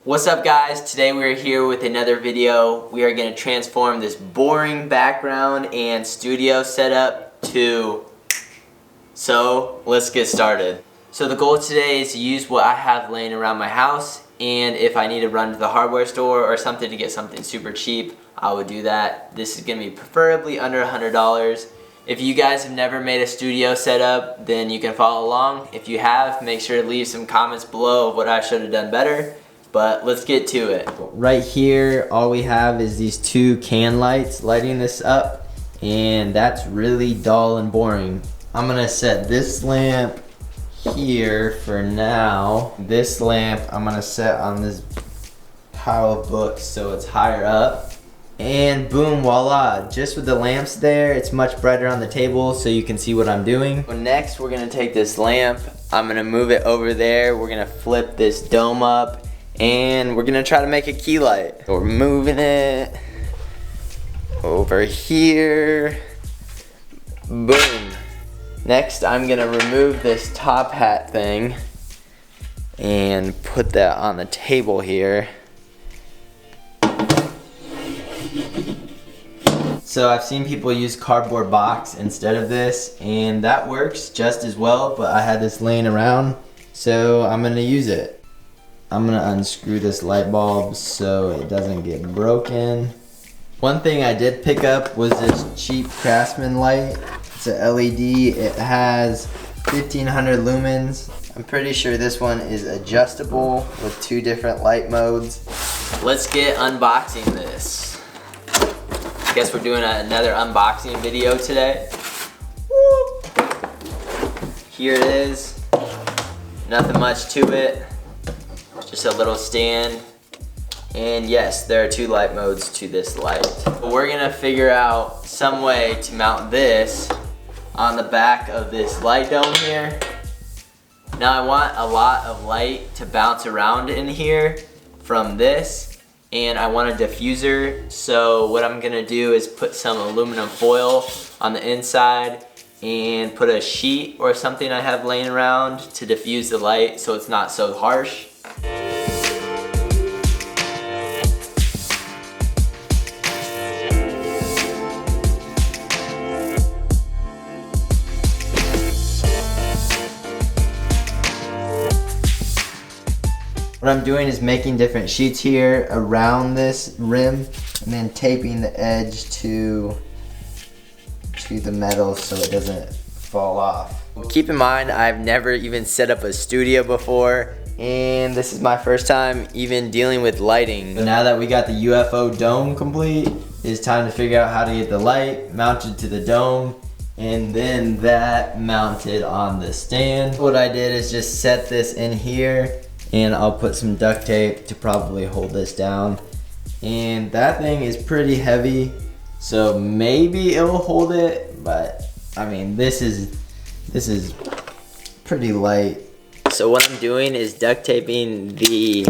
What's up guys? Today we're here with another video. We are going to transform this boring background and studio setup so let's get started. So the goal today is to use what I have laying around my house, and if I need to run to the hardware store or something to get something super cheap, I would do that. This is going to be preferably under $100. If you guys have never made a studio setup, then you can follow along. If you have, make sure to leave some comments below of what I should have done better. But let's get to it. Right here, all we have is these two can lights lighting this up, and that's really dull and boring. I'm gonna set this lamp here for now. This lamp I'm gonna set on this pile of books so it's higher up. And boom, voila, just with the lamps there, it's much brighter on the table so you can see what I'm doing. So next, we're gonna take this lamp, I'm gonna move it over there, we're gonna flip this dome up, and we're gonna try to make a key light. So we're moving it over here. Boom. Next, I'm gonna remove this top hat thing and put that on the table here. So I've seen people use cardboard box instead of this, and that works just as well, but I had this laying around, so I'm gonna use it. I'm gonna unscrew this light bulb so it doesn't get broken. One thing I did pick up was this cheap Craftsman light. It's a LED, it has 1500 lumens. I'm pretty sure this one is adjustable with 2 different light modes. Let's get unboxing this. I guess we're doing another unboxing video today. Whoop. Here it is, nothing much to it. Just a little stand, and yes, there are 2 light modes to this light. But we're gonna figure out some way to mount this on the back of this light dome here. Now I want a lot of light to bounce around in here from this, and I want a diffuser, so what I'm gonna do is put some aluminum foil on the inside and put a sheet or something I have laying around to diffuse the light so it's not so harsh. What I'm doing is making different sheets here around this rim and then taping the edge to the metal so it doesn't fall off. Keep in mind, I've never even set up a studio before, and this is my first time even dealing with lighting. So now that we got the UFO dome complete, it's time to figure out how to get the light mounted to the dome and then that mounted on the stand. What I did is just set this in here, and I'll put some duct tape to probably hold this down. And that thing is pretty heavy, so maybe it'll hold it, but I mean, this is pretty light. So what I'm doing is duct taping the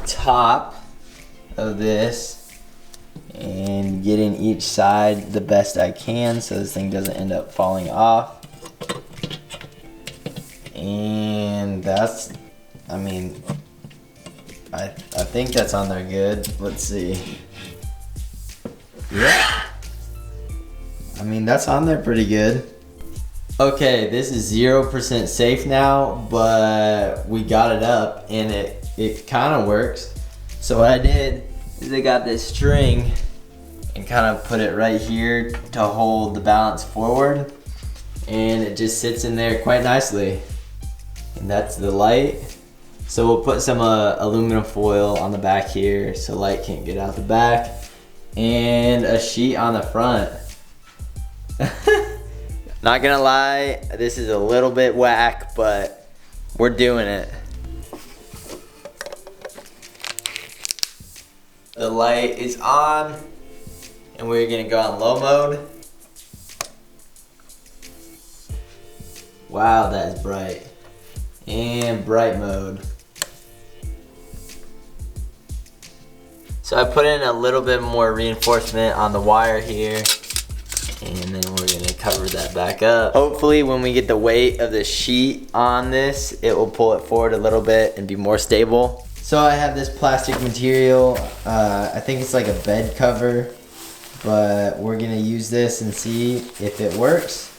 top of this and getting each side the best I can so this thing doesn't end up falling off. And that's, I mean, I think that's on there good. Let's see. Yeah. I mean, that's on there pretty good. Okay, this is 0% safe now, but we got it up and it kind of works. So what I did is I got this string and kind of put it right here to hold the balance forward, and it just sits in there quite nicely. And that's the light. So we'll put some aluminum foil on the back here so light can't get out the back, and a sheet on the front. Not gonna lie, this is a little bit whack, but we're doing it. The light is on, and we're gonna go on low mode. Wow, that is bright. And bright mode. So I put in a little bit more reinforcement on the wire here, and then we're gonna cover that back up. Hopefully when we get the weight of the sheet on this, it will pull it forward a little bit and be more stable. So I have this plastic material, I think it's like a bed cover, but we're gonna use this and see if it works.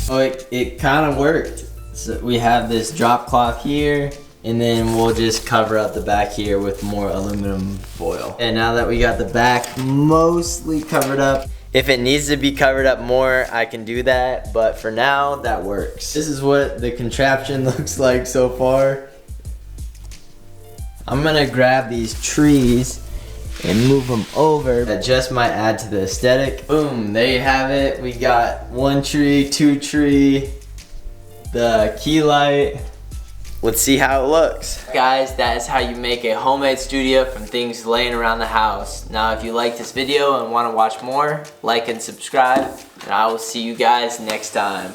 Oh, it kind of worked. So we have this drop cloth here, and then we'll just cover up the back here with more aluminum foil. And now that we got the back mostly covered up, if it needs to be covered up more, I can do that, but for now, that works. This is what the contraption looks like so far. I'm gonna grab these trees and move them over. That just might add to the aesthetic. Boom, there you have it. We got 1 tree, 2 tree, the key light. Let's see how it looks. Guys, that is how you make a homemade studio from things laying around the house. Now, if you like this video and want to watch more, like and subscribe, and I will see you guys next time.